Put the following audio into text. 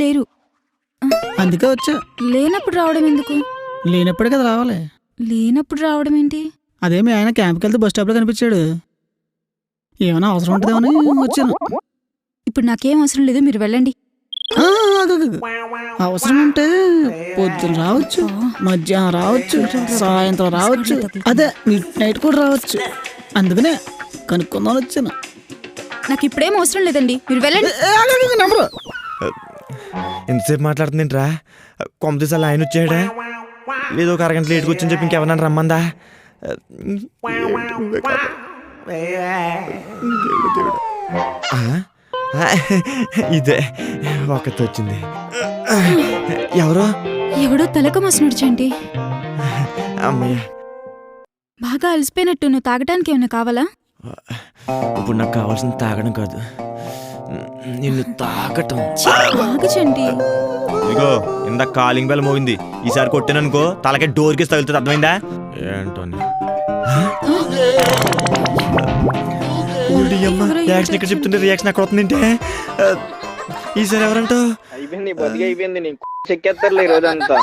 లేరు. అందుకే వచ్చా. లేనప్పుడు రావడం ఎందుకు? లేనప్పుడే కదా రావాలి. లేనప్పుడు రావడం ఏంటి? అదే మీ ఆయన క్యాంప్కి వెళ్తే బస్ స్టాప్లో కనిపించాడు. ఏమైనా అవసరం ఉంటుందేమని వచ్చాను. ఇప్పుడు నాకేం అవసరం లేదు, మీరు వెళ్ళండి. అవసరం ఉంటే పొద్దున రావచ్చు, మధ్యాహ్నం రావచ్చు, సాయంత్రం రావచ్చు, అదే మిడ్ నైట్ కూడా రావచ్చు. అందుకనే కనుక్కుందామని వచ్చాను. నాకు ఇప్పుడేం అవసరం లేదండి, మీరు వెళ్ళండి. నెంబరు ఎంతసేపు మాట్లాడుతుందేంట్రా? కొంపదీసాలు ఆయన వచ్చాడా? ఏదో ఒక అరగంట లేట్కి వచ్చని చెప్పి ఇంకెవరన్నా రమ్మందా? ఇదే ఒకటి వచ్చింది. ఎవడో తలక మోసనుడిచండి. అమ్మయ్య, బాగా అలసిపోయినట్టు. నువ్వు తాగటానికి ఏమైనా కావాలా? ఇప్పుడు నాకు కావాల్సింది తాగడం కాదు, నిన్ను తాగటం. తాగచండి. ఇగో ఇందాక కాలింగ్ బెల్ మోగింది, ఈసారి కొట్టాననుకో తలకే డోర్కి తగులుతుంది, అర్థమైందా? ఏంటో రియాక్షన్ ఇక్కడ చెప్తుంటే రియాక్షన్ అక్కడ వస్తుందంటే ఈసారి ఎవరంటో అయిపోయింది, బతికి అయిపోయింది. నీకు చెక్కేస్తారులే ఈ రోజంతా.